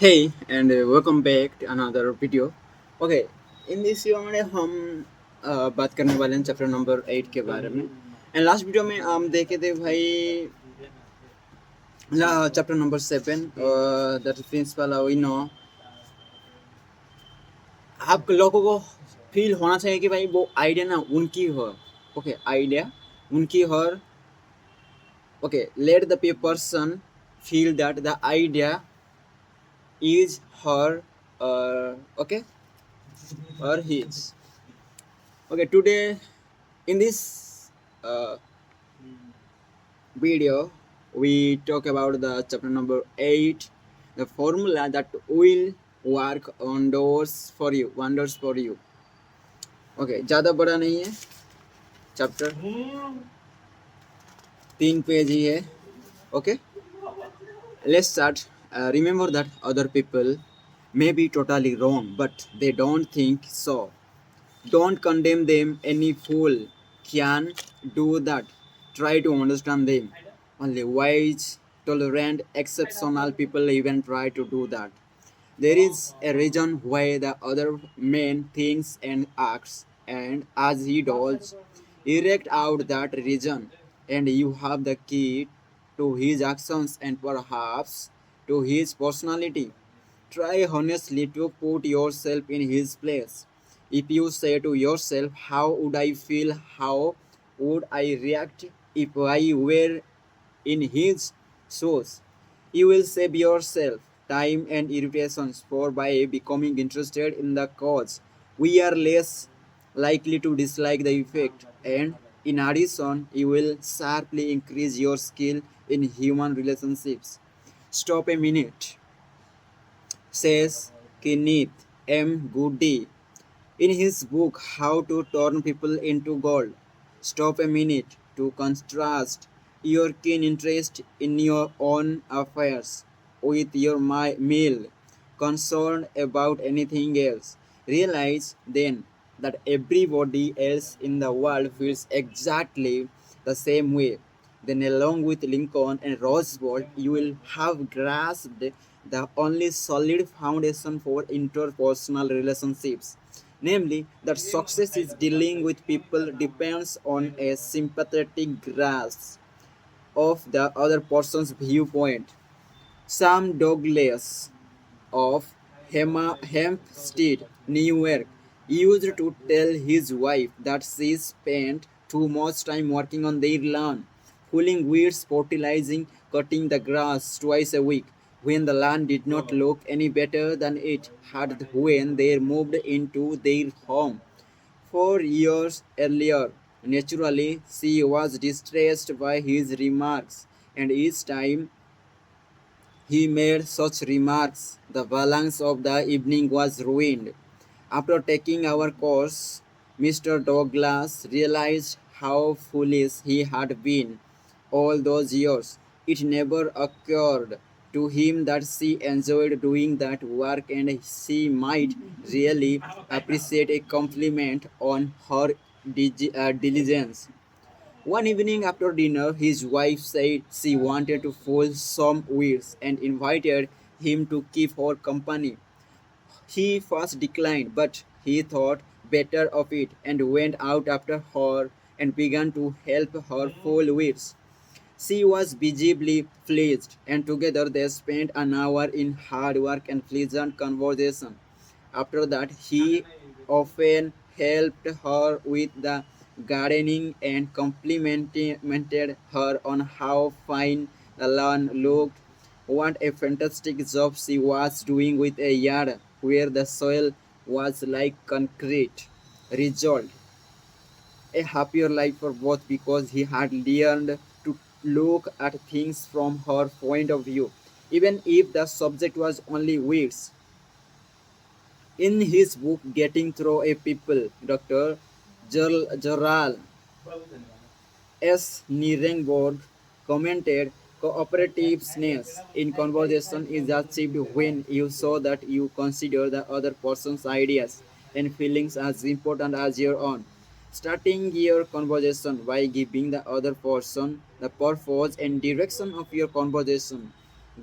Hey and welcome back to another video. Okay, in this video में हम बात करने वाले हैं चैप्टर नंबर 8 के बारे में। एंड लास्ट वीडियो में हम देखे थे भाई chapter number 7 that principle we know. आप लोगों को फील होना चाहिए कि भाई वो आइडिया ना उनकी हो। ओके, आइडिया उनकी हो। Okay, let the person feel that the idea is her okay or his. Okay, today in this uh, video we talk about the chapter number 8, the formula that will work wonders for you. Okay, ज़्यादा बड़ा नहीं है chapter, 3 page ही है. Okay, let's start. Remember that other people may be totally wrong, but they don't think so. Don't condemn them. Any fool can do that. Try to understand them. Only wise, tolerant, exceptional people even try to do that. There is a reason why the other man thinks and acts, and as he does, erect out that reason, and you have the key to his actions and perhaps to his personality. Try honestly to put yourself in his place. If you say to yourself, how would I feel? How would I react if I were in his shoes? You will save yourself time and irritations, for by becoming interested in the cause, we are less likely to dislike the effect, and in addition, you will sharply increase your skill in human relationships. Stop a minute, says Kenneth M. Goody in his book How to Turn People into Gold. Stop a minute to contrast your keen interest in your own affairs with your meal concerned about anything else. Realize then that everybody else in the world feels exactly the same way. Then, along with Lincoln and Roosevelt, you will have grasped the only solid foundation for interpersonal relationships, namely that success is dealing with people depends on a sympathetic grasp of the other person's viewpoint. Sam Douglas of Hempstead, New York, used to tell his wife that she spent too much time working on their lawn, pulling weeds, fertilizing, cutting the grass twice a week, when the land did not look any better than it had when they moved into their home. 4 years earlier, naturally, she was distressed by his remarks, and each time he made such remarks, the balance of the evening was ruined. After taking our course, Mr. Douglas realized how foolish he had been all those years. It never occurred to him that she enjoyed doing that work and she might really appreciate a compliment on her diligence. One evening after dinner, his wife said she wanted to pull some weeds and invited him to keep her company. He first declined, but he thought better of it and went out after her and began to help her pull weeds. She was visibly pleased, and together they spent an hour in hard work and pleasant conversation. After that, he often helped her with the gardening and complimented her on how fine the lawn looked. What a fantastic job she was doing with a yard where the soil was like concrete. Result: a happier life for both because he had learned to look at things from her point of view, even if the subject was only weeds. In his book Getting Through a People, Dr. Gerald S. Nirenberg commented, cooperativeness in conversation is achieved when you show that you consider the other person's ideas and feelings as important as your own. Starting your conversation by giving the other person the purpose and direction of your conversation,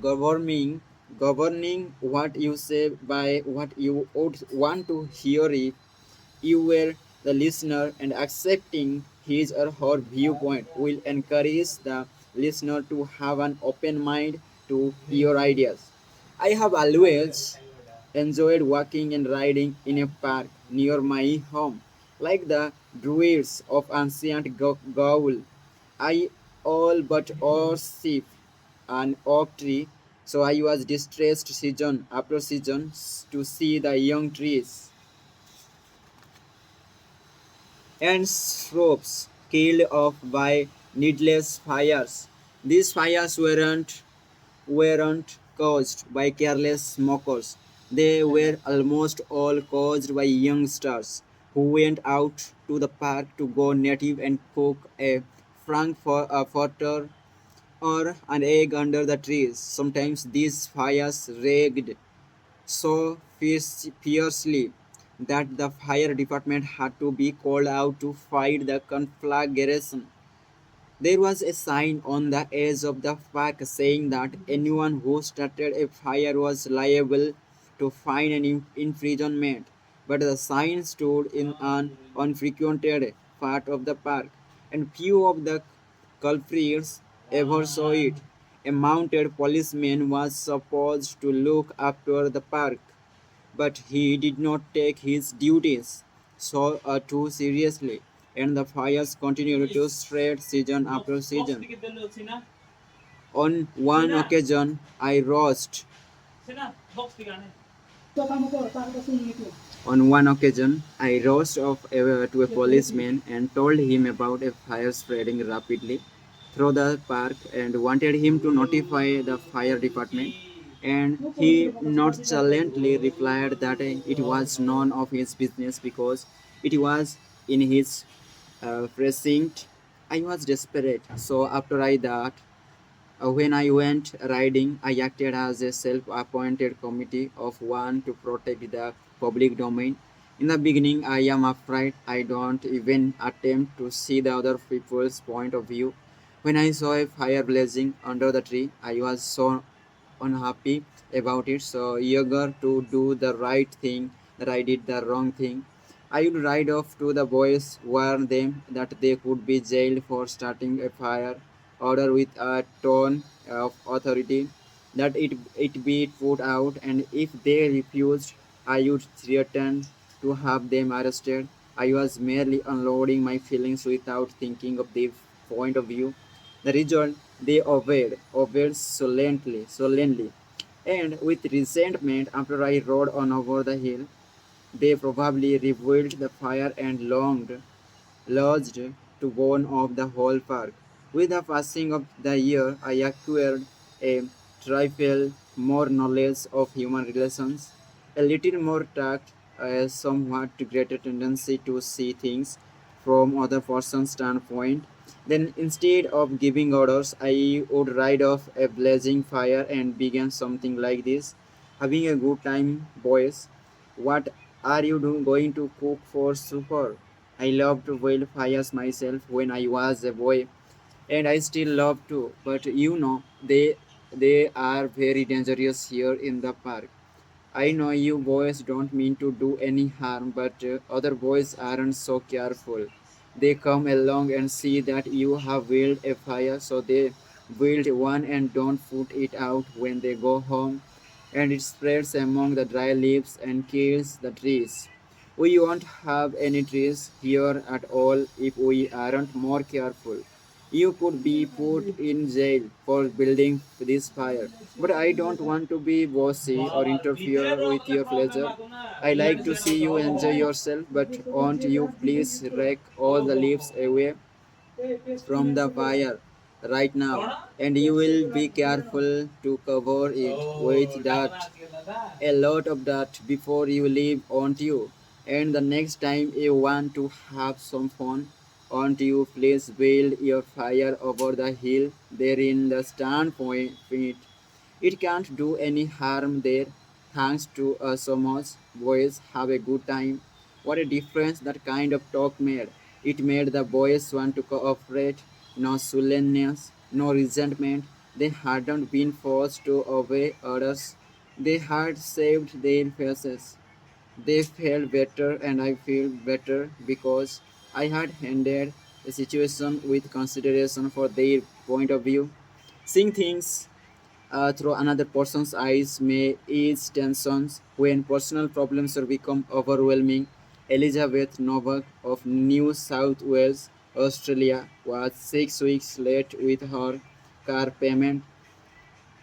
governing governing what you say by what you would want to hear if you were the listener, and accepting his or her viewpoint will encourage the listener to have an open mind to your ideas. I have always enjoyed walking and riding in a park near my home, like the druids of ancient Gaul. I all but worship an oak tree, so I was distressed season after season to see the young trees and shrubs killed off by needless fires. These fires weren't caused by careless smokers. They were almost all caused by youngsters who went out to the park to go native and cook a frankfurter or an egg under the trees. Sometimes these fires raged so fiercely that the fire department had to be called out to fight the conflagration. There was a sign on the edge of the park saying that anyone who started a fire was liable to fine and imprisonment. But the sign stood in an unfrequented part of the park, and few of the culprits ever saw it. A mounted policeman was supposed to look after the park, but he did not take his duties too seriously, and the fires continued to spread season after season. On one occasion, I roused On one occasion, I rushed to a policeman and told him about a fire spreading rapidly through the park and wanted him to notify the fire department. And he nonchalantly replied that it was none of his business because it was in his precinct. I was desperate, so after I that when I went riding, I acted as a self appointed committee of one to protect the public domain. In the beginning, I am afraid I don't even attempt to see the other people's point of view. When I saw a fire blazing under the tree, I was so unhappy about it, so eager to do the right thing that I did the wrong thing. I would ride off to the boys, warn them that they could be jailed for starting a fire, order with a tone of authority that it be put out, and if they refused, I would threaten to have them arrested. I was merely unloading my feelings without thinking of their point of view. The result, they obeyed solemnly, and with resentment after I rode on over the hill. They probably revealed the fire and lodged to burn off the whole park. With the passing of the year, I acquired a trifle more knowledge of human relations, a little more tact, a somewhat greater tendency to see things from other person's standpoint. Then, instead of giving orders, I would ride off a blazing fire and begin something like this. Having a good time, boys. What are you going to cook for supper? I loved to build fires myself when I was a boy, and I still love to. But they are very dangerous here in the park. I know you boys don't mean to do any harm, but other boys aren't so careful. They come along and see that you have built a fire, so they build one and don't put it out when they go home, and it spreads among the dry leaves and kills the trees. We won't have any trees here at all if we aren't more careful. You could be put in jail for building this fire. But I don't want to be bossy or interfere with your pleasure. I like to see you enjoy yourself, but won't you please rake all the leaves away from the fire right now? And you will be careful to cover it with dirt, a lot of that before you leave, won't you? And the next time you want to have some fun, won't you please build your fire over the hill there in the standpoint? It can't do any harm there. Thanks to us so much. Boys, have a good time. What a difference that kind of talk made. It made the boys want to cooperate. No sullenness, no resentment. They hadn't been forced to obey orders. They had saved their faces. They felt better, and I feel better because I had handled the situation with consideration for their point of view. Seeing things through another person's eyes may ease tensions when personal problems are become overwhelming. Elizabeth Novak of New South Wales, Australia, was 6 weeks late with her car payment.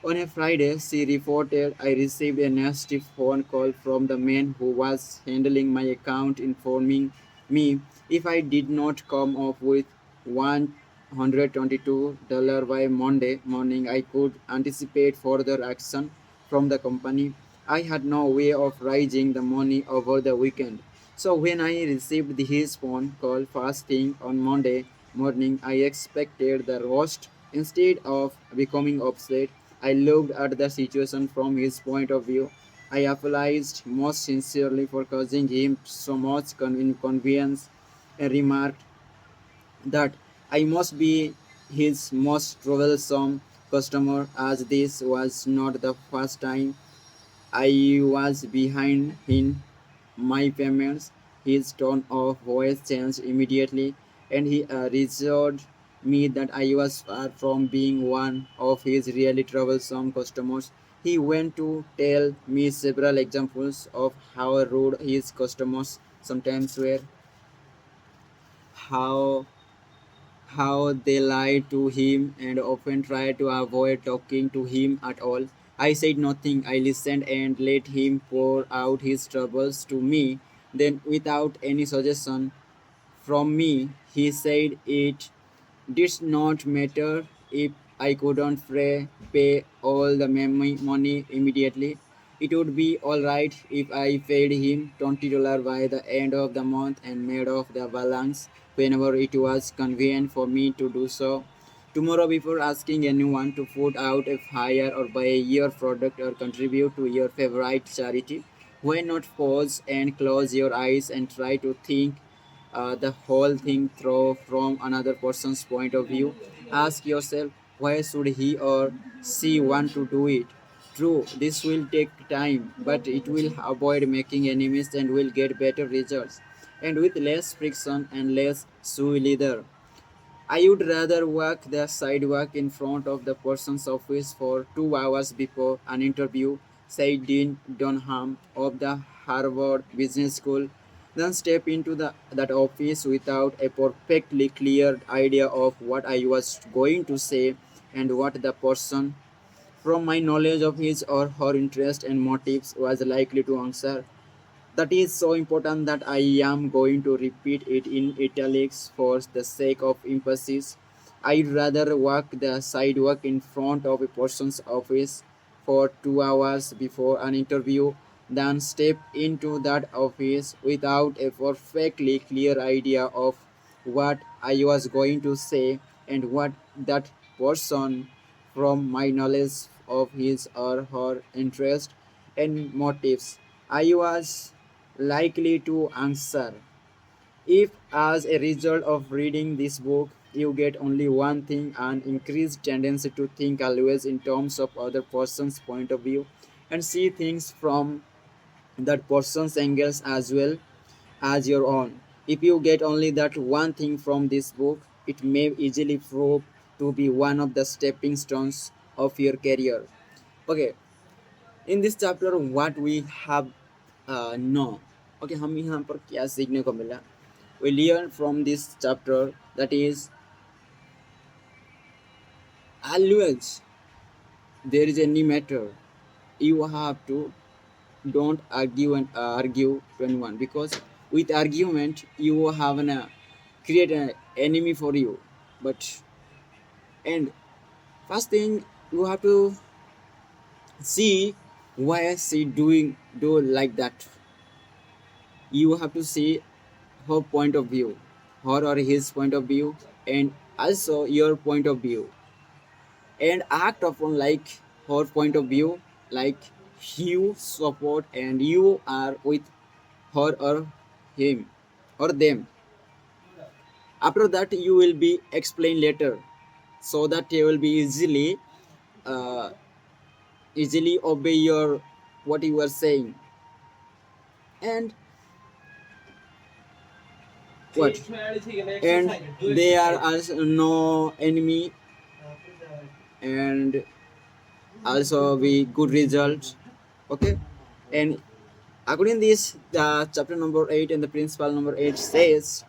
On a Friday, she reported, I received a nasty phone call from the man who was handling my account informing me if I did not come up with $122 by Monday morning, I could anticipate further action from the company. I had no way of raising the money over the weekend. So when I received his phone call first thing on Monday morning, I expected the worst. Instead of becoming upset, I looked at the situation from his point of view. I apologized most sincerely for causing him so much inconvenience and remarked that I must be his most troublesome customer, as this was not the first time I was behind in my payments. His tone of voice changed immediately, and he reassured me that I was far from being one of his really troublesome customers. He went to tell me several examples of how rude his customers sometimes were, how they lied to him and often tried to avoid talking to him at all. I said nothing. I listened and let him pour out his troubles to me. Then, without any suggestion from me, he said it did not matter if I couldn't pay all the money immediately. It would be alright if I paid him $20 by the end of the month and made off the balance whenever it was convenient for me to do so. Tomorrow, before asking anyone to put out a fire or buy your product or contribute to your favorite charity, why not pause and close your eyes and try to think the whole thing through from another person's point of view? Ask yourself, why should he or she want to do it? True, this will take time, but it will avoid making enemies and will get better results. And with less friction and less sue leather. I would rather walk the sidewalk in front of the person's office for 2 hours before an interview, said Dean Dunham of the Harvard Business School, than step into that office without a perfectly clear idea of what I was going to say and what the person, from my knowledge of his or her interest and motives, was likely to answer. That is so important that I am going to repeat it in italics for the sake of emphasis. I'd rather walk the sidewalk in front of a person's office for 2 hours before an interview than step into that office without a perfectly clear idea of what I was going to say and what that person, from my knowledge of his or her interest and motives, I was likely to answer. If, as a result of reading this book, you get only one thing, an increased tendency to think always in terms of other person's point of view and see things from that person's angles as well as your own. If you get only that one thing from this book, it may easily prove to be one of the stepping stones of your career. Okay, in this chapter what we have know okay हम यहाँ पर क्या सीखने को मिला we learn from this chapter that is always there is any matter you have to don't argue and argue to anyone because with argument you have an create an enemy for you but and first thing you have to see why is she do like that. You have to see her point of view, her or his point of view, and also your point of view, and act upon like her point of view, like you support and you are with her or him or them. After that, you will be explained later, so that you will be uh, easily obey your what you are saying. And what, and they are also no enemy, and also we good result. Okay. And according to this, the chapter number 8 and the principle number 8 says,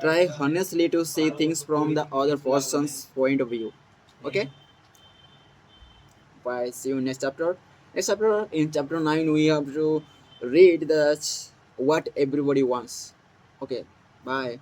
try honestly to see things from the other person's point of view. Okay. Bye, see you next chapter. Next chapter, in chapter 9 we have to read the what everybody wants. Okay. Bye.